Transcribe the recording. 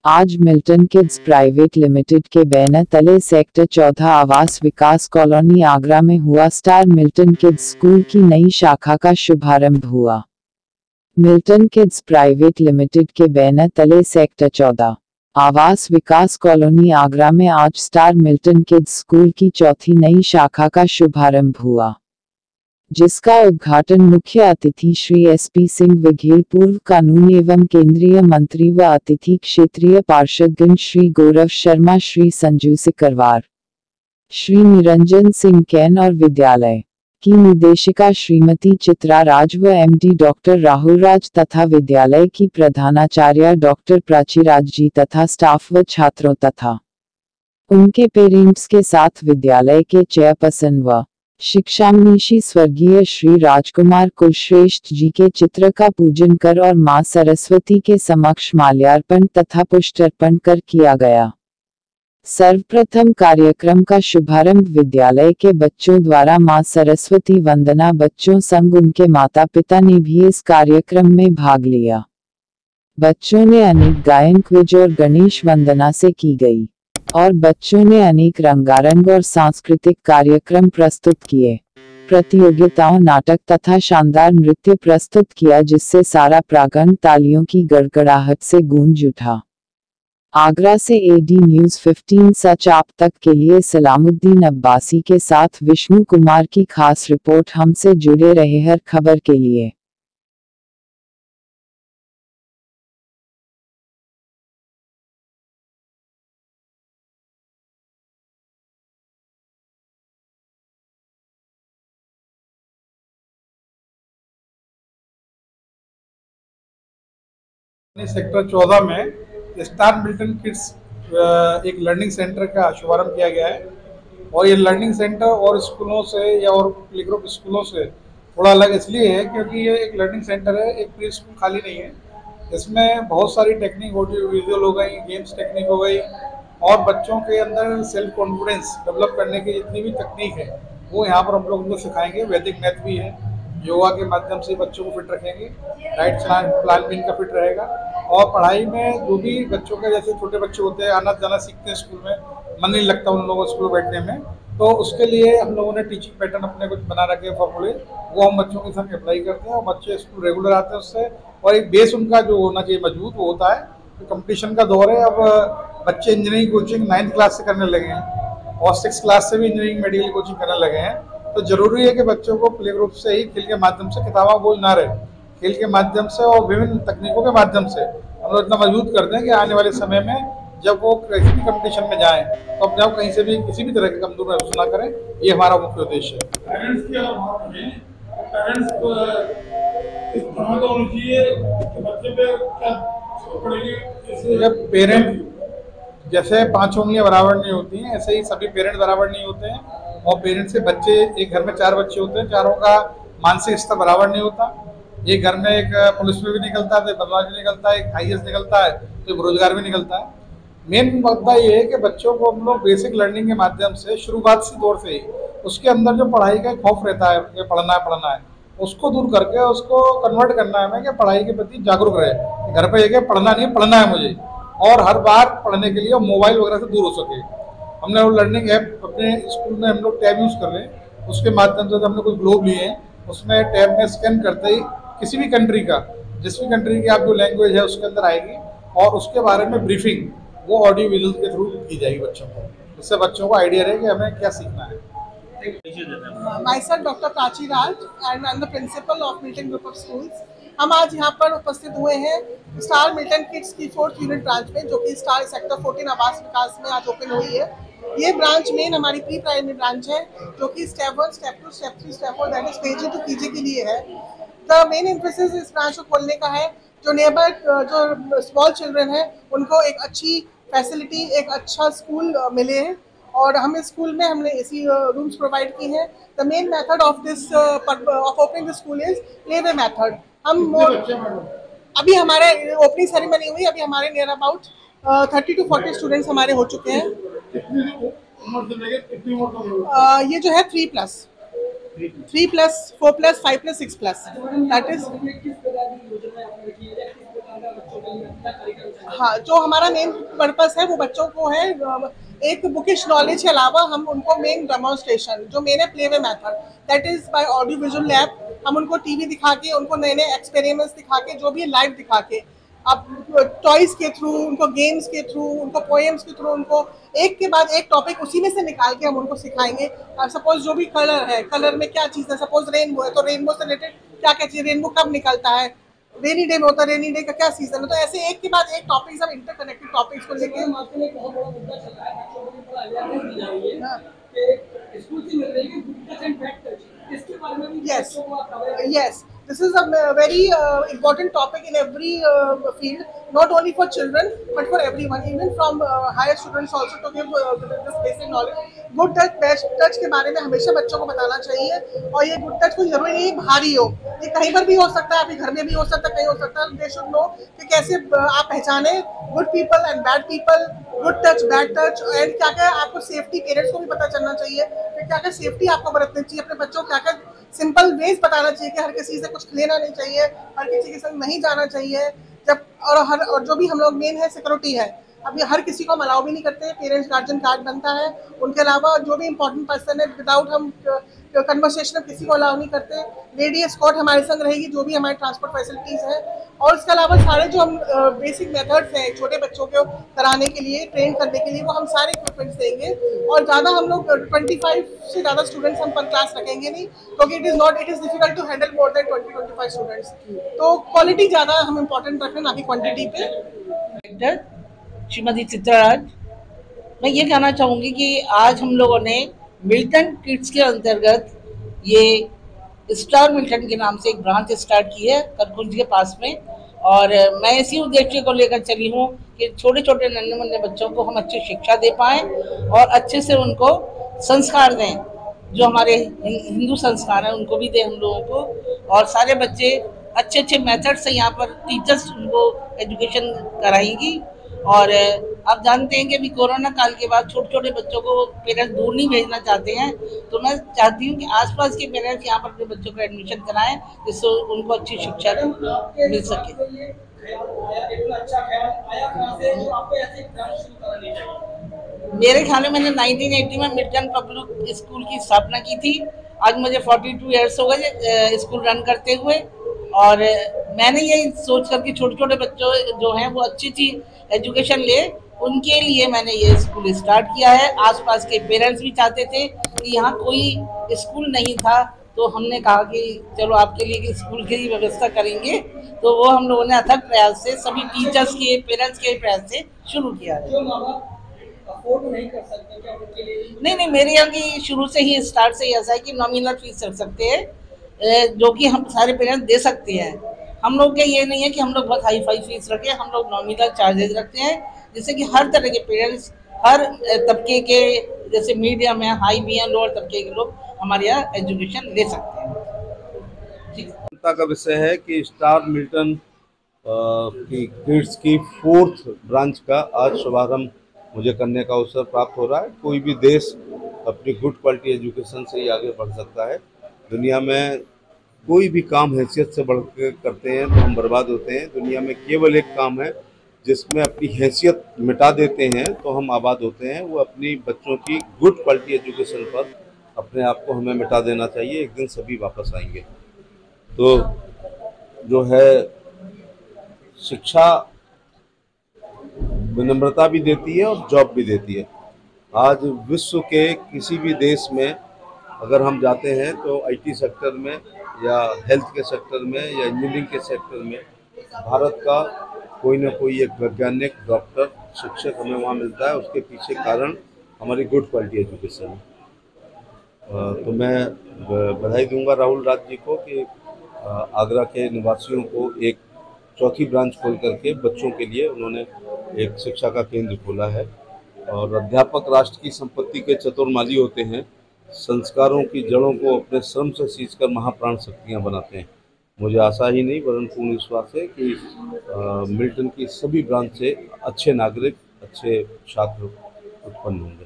आज Milton kids private limited के banner तले सेक्टर 14 आवास विकास कॉलोनी आगरा में हुआ स्टार मिल्टन किड्स स्कूल की नई शाखा का शुभारंभ हुआ। मिल्टन किड्स प्राइवेट लिमिटेड के बैनर तले सेक्टर 14 आवास विकास कॉलोनी आगरा में आज स्टार मिल्टन किड्स स्कूल की चौथी नई शाखा का शुभारंभ हुआ, जिसका उद्घाटन मुख्य अतिथि श्री SP सिंह विघेल, पूर्व कानून एवं केंद्रीय मंत्री व अतिथि क्षेत्रीय पार्षदगण श्री गौरव शर्मा, श्री संजू सिकरवार, श्री निरंजन सिंह कैन और विद्यालय की निदेशिका श्रीमती चित्रा राज व MD डॉक्टर राहुल राज तथा विद्यालय की प्रधानाचार्य डॉक्टर प्राची राज जी तथा स्टाफ व छात्रों तथा उनके पेरेंट्स के साथ विद्यालय के चेयरपर्सन व शिक्षामनीषी स्वर्गीय श्री राजकुमार कुलश्रेष्ठ जी के चित्र का पूजन कर और मां सरस्वती के समक्ष माल्यार्पण तथा पुष्पार्पण कर किया गया। सर्वप्रथम कार्यक्रम का शुभारंभ विद्यालय के बच्चों द्वारा मां सरस्वती वंदना बच्चों संग उनके माता पिता ने भी इस कार्यक्रम में भाग लिया। बच्चों ने अनेक गायन क्विज और गणेश वंदना से की गई और बच्चों ने अनेक रंगारंग और सांस्कृतिक कार्यक्रम प्रस्तुत किए। प्रतियोगिताओं, नाटक तथा शानदार नृत्य प्रस्तुत किया, जिससे सारा प्रांगण तालियों की गड़गड़ाहट से गूंज उठा। आगरा से AD News 15 सच आप तक के लिए सलामुद्दीन अब्बासी के साथ विष्णु कुमार की खास रिपोर्ट। हमसे जुड़े रहे हर खबर के लिए। सेक्टर 14 में स्टार मिल्टन किड्स एक लर्निंग सेंटर का शुभारंभ किया गया है और ये लर्निंग सेंटर और स्कूलों से या और प्ले ग्रुप स्कूलों से थोड़ा अलग इसलिए है क्योंकि ये एक लर्निंग सेंटर है, एक प्री स्कूल खाली नहीं है। इसमें बहुत सारी टेक्निक, ऑडियो विजुअल हो गई, गेम्स टेक्निक हो गई और बच्चों के अंदर सेल्फ कॉन्फिडेंस डेवलप करने की जितनी भी तकनीक है वो यहाँ पर हम लोग उनको सिखाएंगे। वैदिक मैथ भी है, योगा के माध्यम से बच्चों को फिट रखेंगे, डाइट प्लान भी इनका फिट रहेगा और पढ़ाई में जो भी बच्चों के जैसे छोटे बच्चे होते हैं आना जाना सीखते हैं स्कूल में, मन नहीं लगता उन लोगों को स्कूल बैठने में, तो उसके लिए हम लोगों ने टीचिंग पैटर्न अपने कुछ बना रखे हैं फॉर्मूले, वो हम बच्चों के साथ अप्लाई करते हैं और बच्चे स्कूल रेगुलर आते हैं उससे। और एक बेस उनका जो होना चाहिए मजबूत वो होता है। तो कंपटीशन का दौर है, अब बच्चे इंजीनियरिंग कोचिंग 9th क्लास से करने लगे हैं और 6th क्लास से भी इंजीनियरिंग मेडिकल कोचिंग करने लगे हैं। तो जरूरी है कि बच्चों को प्ले ग्रुप से ही, खेल के माध्यम से, किताबा बोझ ना रहे, खेल के माध्यम से और विभिन्न तकनीकों के माध्यम से हम लोग इतना मजबूत करते हैं कि आने वाले समय में जब वो किसी भी कंपटीशन में जाएं तो अपने आप कहीं से भी किसी भी तरह के कमजोर महसूस ना करें। ये हमारा मुख्य उद्देश्य है। पेरेंट्स की अगर बात करें, पेरेंट्स को इस तरह का होना चाहिए कि बच्चे पे क्या पड़ेगी। जब पेरेंट जैसे 5 उंगलियां बराबर नहीं होती हैं, ऐसे ही सभी पेरेंट बराबर नहीं होते हैं और पेरेंट्स के बच्चे, एक घर में 4 बच्चे होते हैं, चारों का मानसिक स्तर बराबर नहीं होता। एक घर में एक पुलिस में भी निकलता है, तो बदमाश भी निकलता है, एक IAS निकलता है, तो बेरोजगार भी निकलता है। मेन मुद्दा ये है कि बच्चों को हम लोग बेसिक लर्निंग के माध्यम से शुरुआत से दौर से ही उसके अंदर जो पढ़ाई का खौफ रहता है कि पढ़ना है, उसको दूर करके उसको कन्वर्ट करना है हमें कि पढ़ाई के प्रति जागरूक रहे। घर पर एक पढ़ना नहीं, पढ़ना है मुझे, और हर बार पढ़ने के लिए मोबाइल वगैरह से दूर हो सके। हमने वो लर्निंग ऐप अपने स्कूल में हम लोग टैब यूज़ कर रहे हैं, उसके माध्यम से हमने कुछ ग्लोब लिए हैं, उसमें टैब में स्कैन करते ही किसी भी कंट्री का, जिस भी कंट्री की आप जो लैंग्वेज है उसके अंदर आएगी और उसके बारे में ब्रीफिंग वो ऑडियो विजुअल के थ्रू की जाएगी बच्चों को, जिससे बच्चों को आइडिया रहे कि हमें क्या सीखना है। Myself Dr. Prachi Raj and I'm the principal of Milton Group of Schools. हम आज यहाँ पर उपस्थित हुए हैं स्टार मिल्टन किड्स की 4th यूनिट ब्रांच में, जो कि स्टार सेक्टर 14 आवास विकास में आज ओपन हुई है। ये ब्रांच मेन हमारी प्री प्राइमरी ब्रांच है, जो कि step 1, step 2, step 3, step 4 that is KG to PG के लिए है। द मेन एम्फेसिस इस ब्रांच को खोलने का है, जो नेबर जो स्मॉल चिल्ड्रन है उनको एक अच्छी फैसिलिटी, एक अच्छा स्कूल मिले हैं और हम इस स्कूल में हमने AC रूम्स प्रोवाइड की हैं। The main method of this of opening the school is play way method. हम अभी हमारे ओपनिंग सेरेमनी हुई, अभी हमारे नियर अबाउट 30 to 40 स्टूडेंट्स हमारे हो चुके हैं। ये जो है 3+, 4+, 5+, 6+, दैट इज हाँ, जो हमारा मेन पर्पस है वो बच्चों को है एक बुकिश नॉलेज के अलावा हम उनको मेन डेमोन्स्ट्रेशन जो मेन है play way method, that is by audio visual lab. हम उनको टीवी दिखा के, उनको नए नए एक्सपेरिमेंट्स दिखा के, जो भी लाइव दिखा के, अब टॉयज के थ्रू, उनको गेम्स के थ्रू, उनको पोएम्स के थ्रू, उनको एक के बाद एक टॉपिक उसी में से निकाल के हम उनको सिखाएंगे। अब सपोज जो भी कलर है, कलर में क्या चीज़ है, सपोज रेनबो है तो रेनबो से रिलेटेड क्या क्या चीज़, रेनबो कब निकलता है, रेनी डे में होता है, रेनी डे का क्या सीजन है। तो ऐसे एक के बाद एक टॉपिक्स, हम इंटरकनेक्टेड टॉपिक्स को लेके बहुत बड़ा मुद्दा चल रहा है, बच्चों को भी थोड़ा अवेयरनेस दी जा रही है कि स्कूल से मिल रही है good touch and bad touch, इसके बारे में भी बच्चों को आप aware. Yes, this is a very important topic in every field, not only for children but for everyone, even from higher students also, to give this basic knowledge। Good touch best touch के बारे में हमेशा बच्चों को बताना चाहिए। और ये गुड टच कोई जरूरी नहीं भारी हो, ये कहीं पर भी हो सकता है, आपके घर में भी हो सकता है, कहीं हो सकता है। दे शुड नो कि कैसे आप पहचाने good people and bad people, good touch bad touch, and क्या क्या आपको सेफ्टी, पेरेंट्स को भी पता चलना चाहिए कि क्या क्या सेफ्टी आपको बरतनी चाहिए, अपने बच्चों को क्या क्या सिंपल वेज बताना चाहिए कि हर किसी से कुछ लेना नहीं चाहिए, हर किसी के संग नहीं जाना चाहिए। जब और जो भी हम लोग मेन है सिक्योरिटी है, अब ये हर किसी को हम अलाउ भी नहीं करते, पेरेंट्स गार्जियन कार्ड बनता है। उनके अलावा जो भी इंपॉर्टेंट पर्सन है, विदाउट हम कन्वर्सेशन किसी को अलाउ नहीं करते। लेडी एस्कॉर्ट हमारे संग रहेगी, जो भी हमारी ट्रांसपोर्ट फैसिलिटीज़ है। और इसके अलावा सारे जो हम बेसिक मेथड्स हैं छोटे बच्चों को कराने के लिए, ट्रेन करने के लिए, वो हम सारे इक्विपमेंट्स देंगे। और ज़्यादा हम लोग 25 से ज़्यादा स्टूडेंट्स हम पर क्लास रखेंगे नहीं, क्योंकि it is difficult to handle more than 20-25 students. तो क्वालिटी ज़्यादा हम इम्पोर्टेंट रखें, ना कि क्वान्टिटी पे। श्रीमती चित्राराज, मैं ये कहना चाहूँगी कि आज हम लोगों ने मिल्टन किड्स के अंतर्गत ये स्टार मिल्टन के नाम से एक ब्रांच स्टार्ट की है करकुंज के पास में। और मैं इसी उद्देश्य को लेकर चली हूँ कि छोटे छोटे नन्हे मुन्ने बच्चों को हम अच्छी शिक्षा दे पाएँ और अच्छे से उनको संस्कार दें, जो हमारे हिंदू संस्कार हैं उनको भी दें हम लोगों को। और सारे बच्चे अच्छे अच्छे मेथड से यहाँ पर टीचर्स उनको एजुकेशन कराएंगी। और आप जानते हैं कि अभी कोरोना काल के बाद छोटे छोटे बच्चों को पेरेंट्स दूर नहीं भेजना चाहते हैं, तो मैं चाहती हूँ कि आसपास के पेरेंट्स यहाँ पर अपने बच्चों को एडमिशन कराएं, जिससे उनको अच्छी शिक्षा मिल सके। मेरे ख्याल में मैंने 1980 में मिल्टन पब्लिक स्कूल की स्थापना की थी। आज मुझे 42 ईयर्स हो गए स्कूल रन करते हुए। और मैंने यही सोच कर कि छोटे छोटे बच्चों जो हैं वो अच्छी एजुकेशन ले, उनके लिए मैंने ये स्कूल स्टार्ट किया है। आसपास के पेरेंट्स भी चाहते थे कि यहाँ कोई स्कूल नहीं था, तो हमने कहा कि चलो आपके लिए स्कूल की व्यवस्था करेंगे। तो वो हम लोगों ने अथक प्रयास से, सभी टीचर्स के, पेरेंट्स के प्रयास से शुरू किया है। नहीं कर सकते क्या उनके लिए? नहीं, मेरे यहाँ की शुरू से ही स्टार्ट से ऐसा है कि नॉमिनल फीस रख सकते हैं, जो कि हम सारे पेरेंट्स दे सकते हैं। हम लोग का ये नहीं है कि हम लोग बहुत हाई फाई फीस रखें, हम लोग नॉमिनल चार्जेस रखते हैं, जिससे कि हर तरह के पेरेंट्स, हर तबके के, जैसे मीडियम है, हाई भी हैं, लोअर तबके के लोग हमारे यहाँ एजुकेशन ले सकते हैं। चिंता का विषय है कि स्टार मिल्टन की किड्स की 4th ब्रांच का आज शुभारंभ मुझे करने का अवसर प्राप्त हो रहा है। कोई भी देश अपनी गुड क्वालिटी एजुकेशन से ही आगे बढ़ सकता है। दुनिया में कोई भी काम हैसियत से बढ़ के करते हैं तो हम बर्बाद होते हैं। दुनिया में केवल एक काम है जिसमें अपनी हैसियत मिटा देते हैं तो हम आबाद होते हैं, वो अपनी बच्चों की गुड क्वालिटी एजुकेशन पर अपने आप को हमें मिटा देना चाहिए। एक दिन सभी वापस आएंगे। तो जो है शिक्षा विनम्रता भी देती है और जॉब भी देती है। आज विश्व के किसी भी देश में अगर हम जाते हैं तो आईटी सेक्टर में या हेल्थ के सेक्टर में या इंजीनियरिंग के सेक्टर में भारत का कोई ना कोई एक वैज्ञानिक, डॉक्टर, शिक्षक हमें वहाँ मिलता है। उसके पीछे कारण हमारी गुड क्वालिटी एजुकेशन है। तो मैं बधाई दूंगा राहुल राज जी को कि आगरा के निवासियों को एक चौथी ब्रांच खोल करके बच्चों के लिए उन्होंने एक शिक्षा का केंद्र खोला है। और अध्यापक राष्ट्र की संपत्ति के चतुर्माली होते हैं, संस्कारों की जड़ों को अपने श्रम से सींचकर महाप्राण शक्तियाँ बनाते हैं। मुझे आशा ही नहीं वरन पूर्ण विश्वास है कि मिल्टन की सभी ब्रांच से अच्छे नागरिक, अच्छे छात्र उत्पन्न होंगे।